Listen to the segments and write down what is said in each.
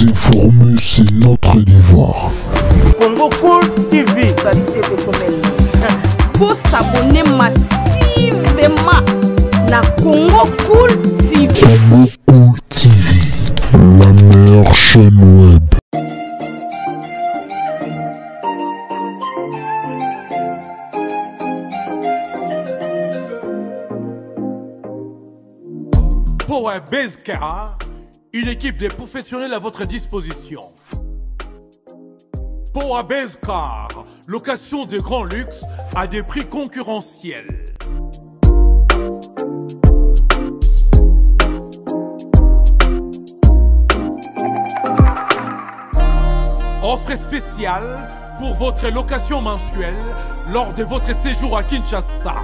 informer, c'est notre devoir. Congo Cool TV, qualité de commerce. Pour s'abonner massivement na Congo Cool TV. Congo Cool TV, la meilleure chaîne web. Power Base Car, une équipe de professionnels à votre disposition. Power Base Car, location de grand luxe à des prix concurrentiels. Offre spéciale pour votre location mensuelle lors de votre séjour à Kinshasa.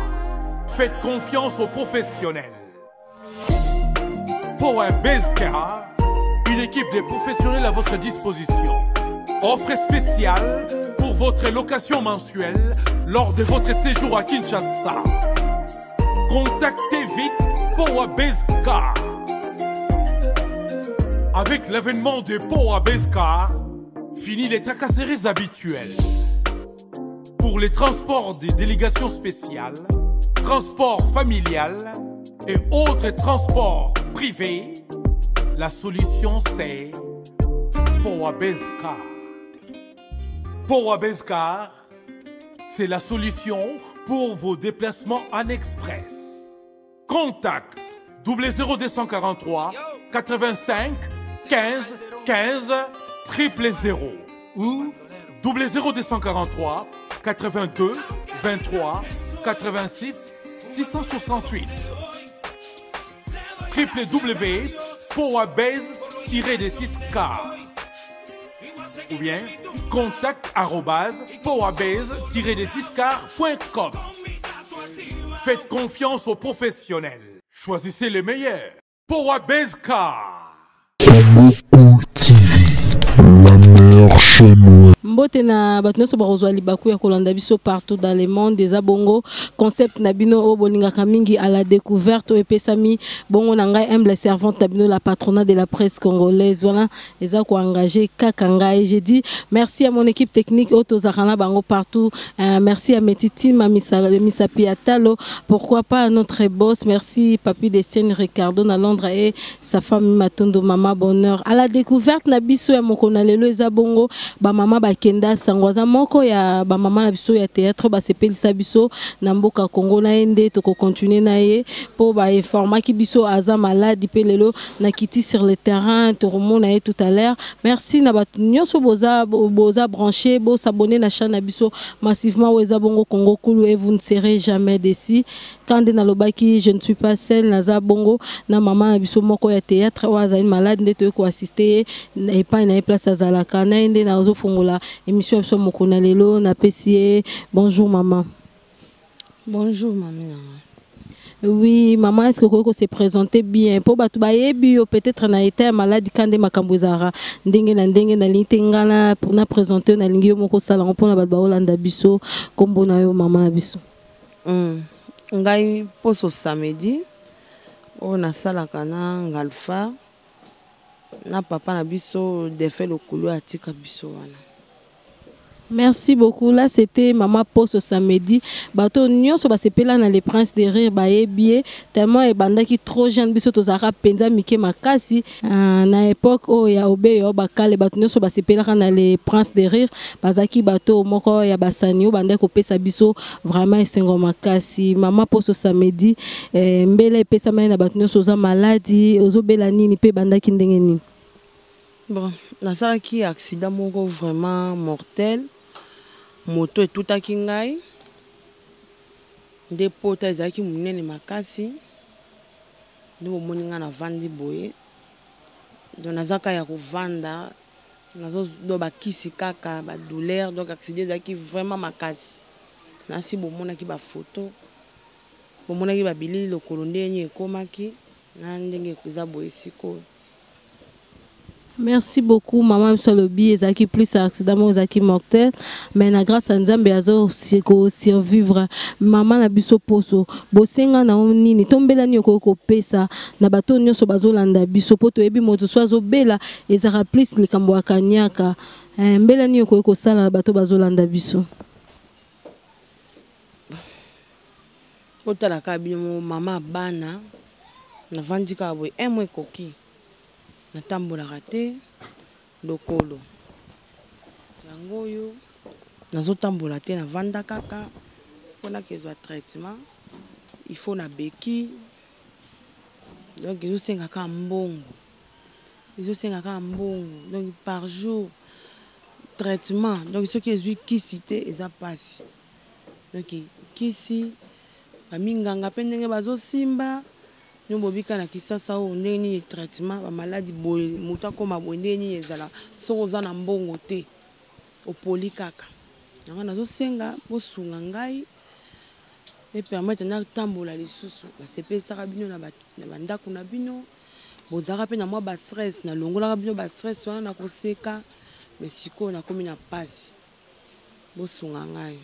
Faites confiance aux professionnels. Power Base Car, une équipe de professionnels à votre disposition. Offre spéciale pour votre location mensuelle lors de votre séjour à Kinshasa. Contactez vite Power Base Car. Avec l'avènement de Power Base Car, fini les tracasseries habituelles. Pour les transports des délégations spéciales, transports familiales et autres transports privés, la solution c'est Power Base Car. Power Base Car, c'est la solution pour vos déplacements en express. Contact 00243 85 15 15 000 ou 00243 82 23 86 668. www.powerbase-6car ou bien contact@powerbase-6car.com. Faites confiance aux professionnels. Choisissez les meilleurs. Power Base Car. Congo Cool TV, la meilleure chaîne web. Mbote na batno so barozwa libaku ya kolanda biso partout dans le monde des abongo concept na bino o bolingaka mingi à la découverte o epesami bongo na ngai humble servante na bino la patronat de la presse congolaise voilà eza ko engager kaka ngai j'ai dit merci à mon équipe technique otozakana bango partout merci à Metiti Misa Piatalo, pourquoi pas à notre boss, merci Papi Destienne Ricardo na Londres et sa femme Matondo Mama Bonheur à la découverte na biso ya mokona lelo eza bongo ba mama ba kenda sangwaza moko ya ba mama na biso ya théâtre ba sepelisa biso na mboka Congo na ende to ko continuer na ye po ba informa ki biso aza malade pe lelo na kiti sur le terrain to remona ye tout à l'heure merci na ba nyonso boza branché bo s'abonner na chaîne na biso massivement weza bongo Congo Cool et vous ne serez jamais déçus. Quand na lobaki je ne suis pas seule naza bongo na mama na biso moko ya théâtre waza une malade ndeto ko assister et pas na place azalaka na ende na ozo fongola émission biso mokona lelo na pesie. Bonjour maman. Bonjour maman. Oui maman, est-ce que vous se présenter bien pour batu bayebi peut-être na été malade quand de makambo zara ndenge na lintengana pour na présenter na lingi moko sala pour na batu ba Holanda biso kombo na yo maman na biso. Ngai poso samedi on a sala kana ngalfa na papa na biso defait le kulu atika biso wana. Merci beaucoup. Là, c'était Maman Poste samedi. Bato nyonso ba sepela na les princes de rire ba ebie tellement e banda ki trop jeune biso to zara penza mike makasi na époque o ya obeyo bakale bato nyonso ba sepela na les princes de rire bazaki bato moko ya basani o banda ko pesa biso vraiment esengo makasi. Maman Poste samedi mbele pesa mai na bato nyonso za maladie ozo bela nini pe banda ki ndenge nini. Bon, na sala ki accident moko vraiment mortel. Moto et tout à kingai des potes ezaki munene makasi ndo moninga na vandi boye donc nazaka ya kovanda nazo do bakisi kaka ba douleur donc accident ezaki vraiment makasi nasi bomona ki ba photo bomona ki ba bilili lokolo ndenye ekomaki na ndenge kuza boye siko. Merci beaucoup, maman Solobi, ezaki plus accident, ezaki mortel, mais na grâce à Nzambe azo survivre. Maman na biso poso, bosenga na nini, tombela ni ko pesa, na bato nyonso bazolanda biso poto ebi moto swazo bela ezara plus likambo akanyaka. Mbela ni ko sala na bato bazolanda biso. Otala ka bino mama bana na vandika boy emwe koki. Natambolaka te lokolo yango oyo nazotambola te navanda kaka mpona kezwa traitement il faut na beki donc ezosengaka mbongo donc par jour traitement donc soki ezwi kisi te eza pasi donc kisi baminganga mpe ndenge bazosimba Nyobobika na kisasa o ndeni traitement ba maladie boye muta koma boye ndeni ezala soko za na mbongo te opoli kaka nanga nazo senga bosunga ngai e permettre na tambola lisusu ba sepesa ka bino na bandako na bino bozaka pe na mwa ba stress na longola ka bino ba stress wana na koseka mais siko na komi na passe bosunga ngai.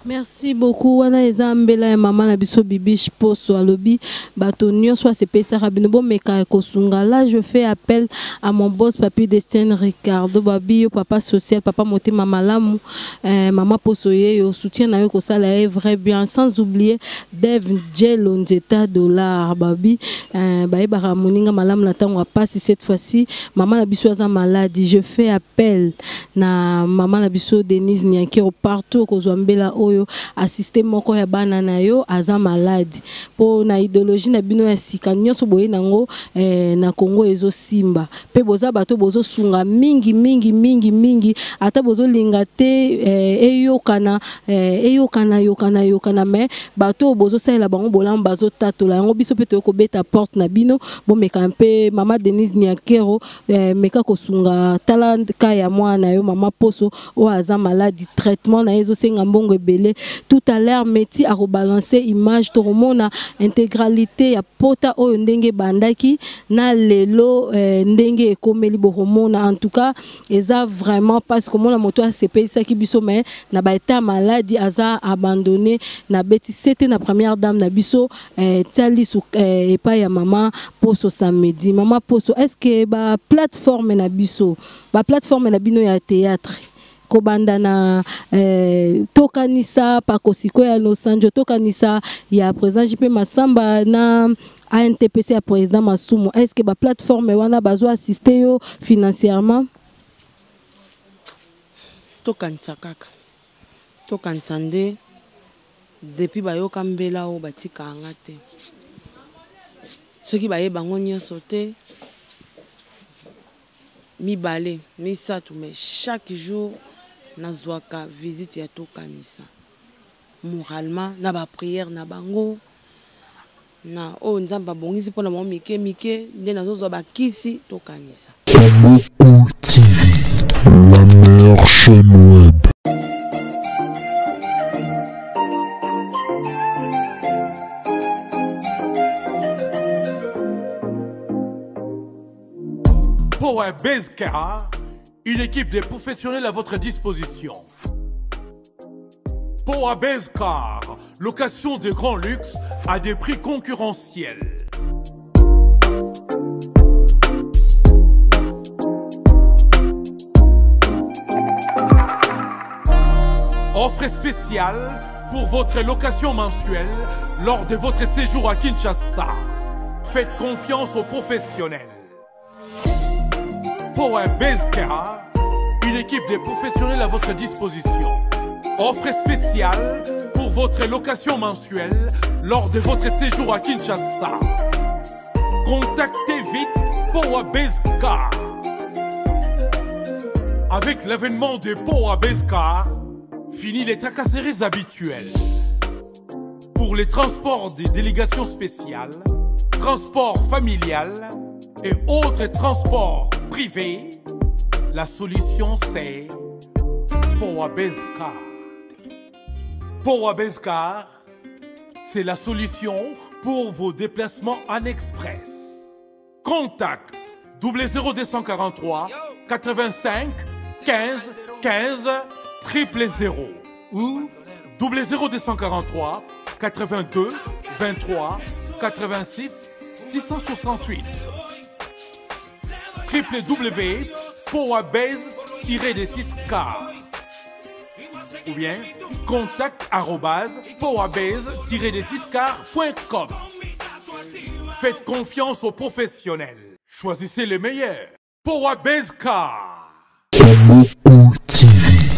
Merci beaucoup. Wana eza mbela ya mama na biso bibiche poso alobi bato nyonso asepesa rabino bo meka kosunga. Là je fais appel à mon boss papi Destin Ricardo Babio papa social papa motema malamu mama poso yo soutien na yo ko sala est vrai bien sans oublier Dev Jello Nzeta dollar babi ba ba moninga malamu na tango passe cette fois-ci mama na biso aza malade. Je fais appel na mama na biso Denise Nyankiro partout ko zwambela assister moko ya bana na yo aza malade po na idéologie na bino ya sika nyonso boye nango na Congo ezo simba pe boza bato bozo sunga mingi ata bozo linga te eyokana mais bato bozo salela bango bolam bazo tatola yango biso pe to ko beta porte na bino bo meka mpe mama Denise Niakero meka ko sunga talent ka ya mwana yo mama poso o aza malade traitement na ezo senga mbongo ebele. Tout à l'heure Meti a rebalancé image to remona intégralité ya pota oyo ndenge bandaki na lelo ndenge ekomeli boromona en tout cas eza vraiment parce que mona moto a sepelisa ki biso mais na ba état maladie aza abandonné na beti c'était na première dame na biso tali su epa ya mama poso samedi mama poso est-ce que ba plateforme na biso ba plateforme na bino ya théâtre kobanda na tokanisa pakosiko ya Los Angeles tokanisa ya président JP Masamba na ANTPC ya président Masumu. Est-ce que ba plateforme wana bazo assister yo financièrement? Tokanisa kaka tokanisa nde depuis bayoka mbela o batika anga te soki baye bango nyonso te mibale misatu mais chaque jour nazwaka visite ya tokanisa moralement na ba prière na bango na o nzamba bongisi pona mo mike nde nazozwa bakisi tokanisa. Congo TV, la meilleure chaîne web. Power Base Car, une équipe de professionnels à votre disposition. Power Base Car, location de grand luxe à des prix concurrentiels. Offre spéciale pour votre location mensuelle lors de votre séjour à Kinshasa. Faites confiance aux professionnels. Power Base Car, une équipe de professionnels à votre disposition. Offre spéciale pour votre location mensuelle lors de votre séjour à Kinshasa. Contactez vite Power Base Car. Avec l'avènement de Power Base Car, fini les tracasseries habituelles. Pour les transports des délégations spéciales, transports familiales et autres transports privés, la solution c'est Power Base Car. Power Base Car, c'est la solution pour vos déplacements en express. Contact 00243 85 15 15 000 ou 00243 82 23 86 668 www.powabase-6car ou bien contact@powabase-6car.com. Faites confiance aux professionnels. Choisissez les meilleurs. Powabase Car. Congo Cool TV,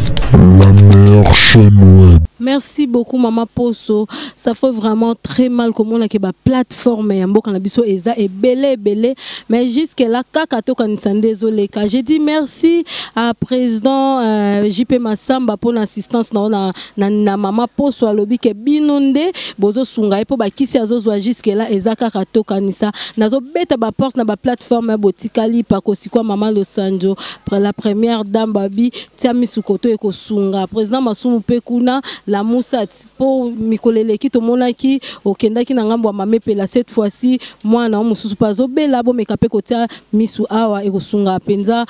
la meilleure chaîne web. Merci beaucoup Maman Poso. Ça fait vraiment très mal comme on a que ba plateforme ya mboka na biso eza et belé mais jusque là kaka to kanisa désolé ka. J'ai dit merci à président JP Massamba pour l'assistance na Maman Poso alobi ke binonde bozo sunga e po ba kisi azozwa jusque là eza kaka to kanisa nazo beta ba porte na ba plateforme ya botikali pa kosikwa Maman Losanjo pour la première dame babi tia misukoto e ko sunga président Masumu Pekuna la Moussat pour mikolele ki to monaki okendaki na ngambo ya mamepela cette fois-ci moi na mususu pazo bela bo mekape kotia misu awa e kosunga penza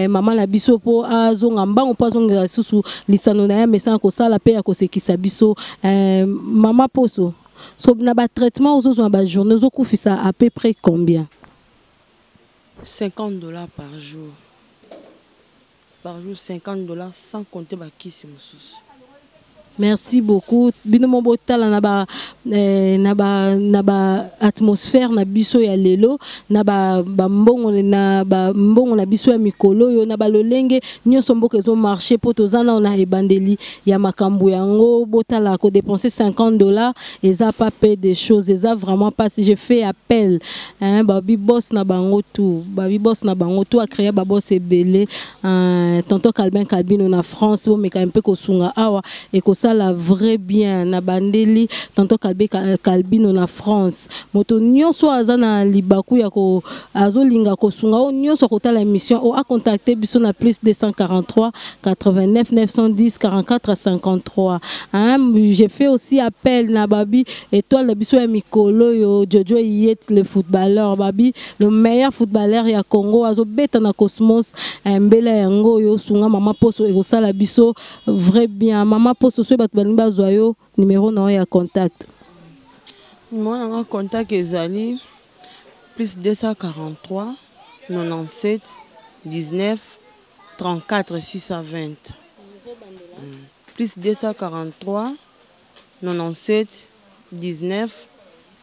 mama na biso po azonga mbango pazonga susu lisano na ya mesa ko sala pe ya kosekisa biso Mama Poso so na ba traitement ozo ba journée ozo kufisa à peu près combien? $50 par jour. Par jour, $50 sans compter ba kisi mususu. Merci beaucoup. Bino mobotala na ba atmosphère na biso ya lelo na ba mbongo na biso ya mikolo yo na ba lolenge nyonso mboka ezo marché po tozana on a ebandeli ya makambo yango botala ko dépenser $50 eza pas peu de choses eza vraiment pas si je fais appel babi boss na bango tout a créé ba boss ebele tonton Calbino na France bo meka un peu ko sunga awa et ko la vrai bien na bandeli tanto Calbino na France moto nyonso azana libaku ya ko azolinga ko sunga o nyonso ko tala émission o a contacter biso na plus 243 89 910 44 53 j'ai fait aussi appel na babi étoile biso ya mikolo yo Jojo Yet le footballeur babi le meilleur footballeur ya Congo azo beta na Cosmos mbela yango yo sunga Mama Poso e ko sala biso vrai bien Mama Poso Zoyo, numéro non ya contact. Numéro contact ezali plus 243 97 19 34 620. Plus 243 97 19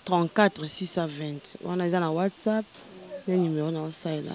34 620. On a dans WhatsApp le numéro dans ça là.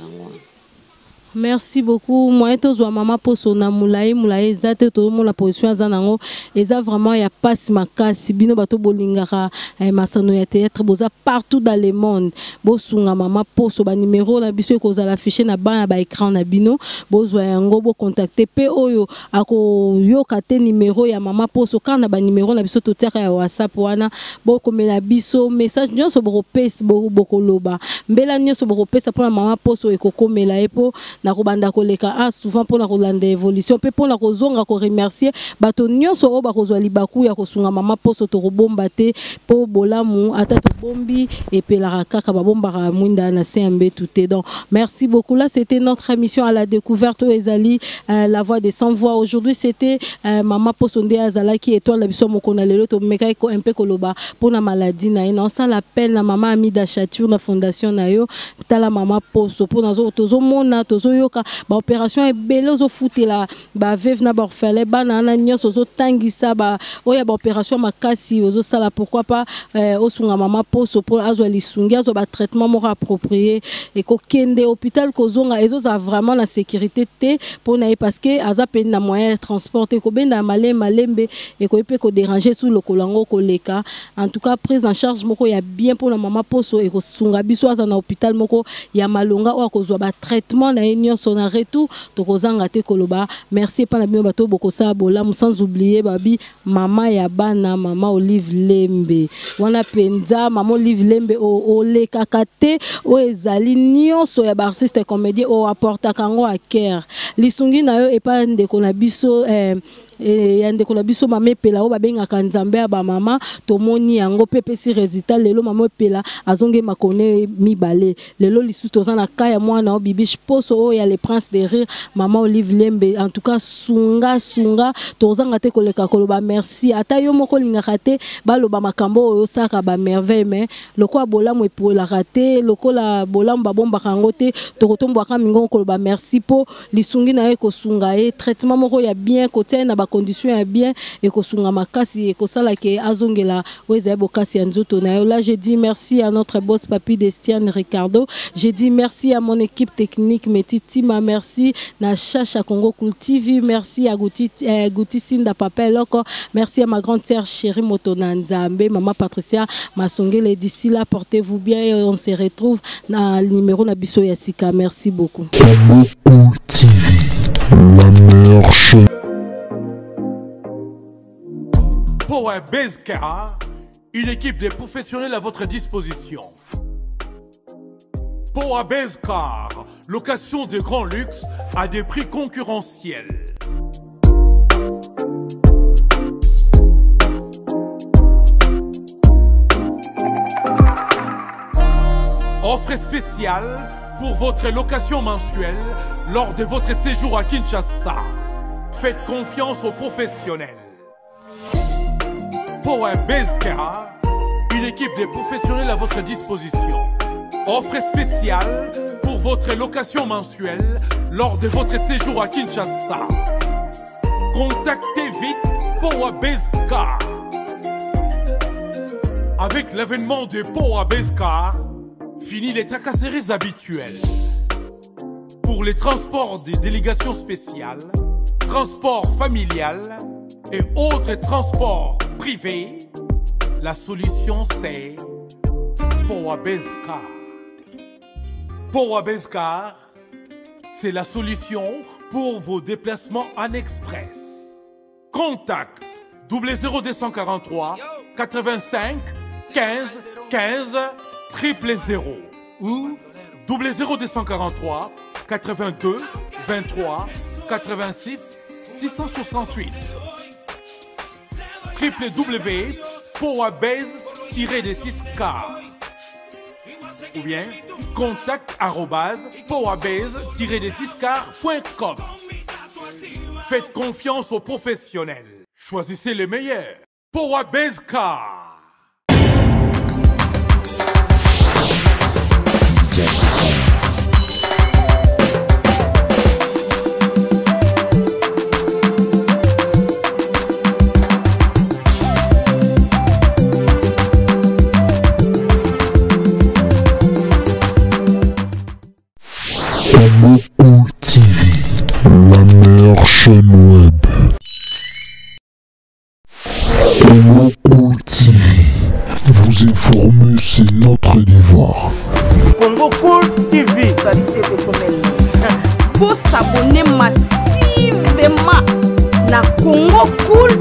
Merci beaucoup. Moi, je Mama Poso na moulaye zate to mo la position zanango eza vraiment ya passe makasi bino bato bolingaka masano ya théâtre boza partout dans le monde. Bosunga Mama Poso ba numéro na biso ko za l'afficher na ba écran na bino bozwa yango bo contacter pe oyo ako yoka te numéro ya Mama Poso kana ba numéro na biso to teka ya WhatsApp wana bo komela biso message nyonso bo pesa bo koloba mbela nyonso bo pesa pour Mama Poso ekokomela epo na kobanda koleka souvent pour la kolanda évolution pe pour la kozonga ko remercier bato nyonso o ba kozwa libaku ya kosunga Mama Poso to robomba te po bolamu ata to bombi et pe la kaka ba bomba mwinda na CMB tout est donc merci beaucoup. Là c'était notre émission à la découverte Ezali la voix des sans voix. Aujourd'hui c'était Mama Poso nde azala qui étoile la biso mokona lelo to meka ko un peu koloba pour la maladie na ina ça l'appelle na Mama Amida Chature na fondation na yo tala Mama Poso pour nazo tozo mona tozo yoka ba opération e belozo futela ba veuve na ba orphelin bana na nyonso zo tangisa ba oya ba opération makasi ozo sala pourquoi pas osunga Mama Poso pour azwa lisungi azo ba traitement moko approprié et ko kende hôpital kozonga ezo za vraiment la sécurité te pour na parce que aza pe na moyen transporter ko benda malembe et ko pe ko déranger sous le kolango koleka en tout cas prise en charge moko ya bien pour la Mama Poso et ko sunga biso aza na hôpital moko ya malonga o ko zwa ba traitement na nyonso na retour to kozanga te koloba merci pa na bino bato boko sa bola sans oublier babi mama ya bana Mama Olive Lembe wana penza Mama Olive Lembe o le kakate o ezali nyonso ya ba artiste comédien o apporta kango a cœur lisungi na yo e pa ndeko na biso ya ndeko na biso mama epela o babengaka nzambe ya bamama tomoni yango mpe pesi résultat lelo mama epela azonge makone mibale lelo lisusu toza na ka ya mwana o bibiche poso oyo ya le prince de rire mama Olive Lembe en tout cas sunga tozanga te koleka koloba merci ata yo moko lingaka te baloba makambo oyo saka ba merveille mais lokola bolamu epolaka te lokola bolamu babombaka yango te tokotombwaka mingo koloba merci po lisungi na ye kosunga ye traitement moko ya bien kotia na ba condition ya bien ekosunga makasi ekosala ke azongela weza bokasi ya nzoto na yo. Là je dis merci à notre boss Papi Destian Ricardo, je dis merci à mon équipe technique Metitima, merci na Chacha Congo Cool TV, merci à Gouti Sinda Papa Loko, merci à ma grande sœur chérie Motona Nzambe, maman Patricia Masongele. D'ici là portez-vous bien et on se retrouve dans le numéro na biso ya sika. Merci beaucoup. Congo Cool TV, la meilleure chaîne. Power Base Car, une équipe de professionnels à votre disposition. Power Base Car, location de grand luxe à des prix concurrentiels. Offre spéciale pour votre location mensuelle lors de votre séjour à Kinshasa. Faites confiance aux professionnels. Power Base Car, une équipe de professionnels à votre disposition. Offre spéciale pour votre location mensuelle lors de votre séjour à Kinshasa. Contactez vite Power Base Car. Avec l'avènement de Power Base Car, fini les tracasseries habituelles. Pour les transports des délégations spéciales, transports familiales et autres transports privés, la solution c'est Power Base Car. Power Base Car, c'est la solution pour vos déplacements en express. Contact 00243 85 15 15 000 ou 00243 82 23 86 668 www.powerbase-6car ou bien contact @powerbase-6car.com. Faites confiance aux professionnels. Choisissez les meilleurs. Power Base Car. Congo Cool TV, la meilleure chaîne web. Congo Cool TV, vous informer c'est notre devoir. Congo Cool TV, qualité personnelle. Pour s'abonner massivement na Congo Cool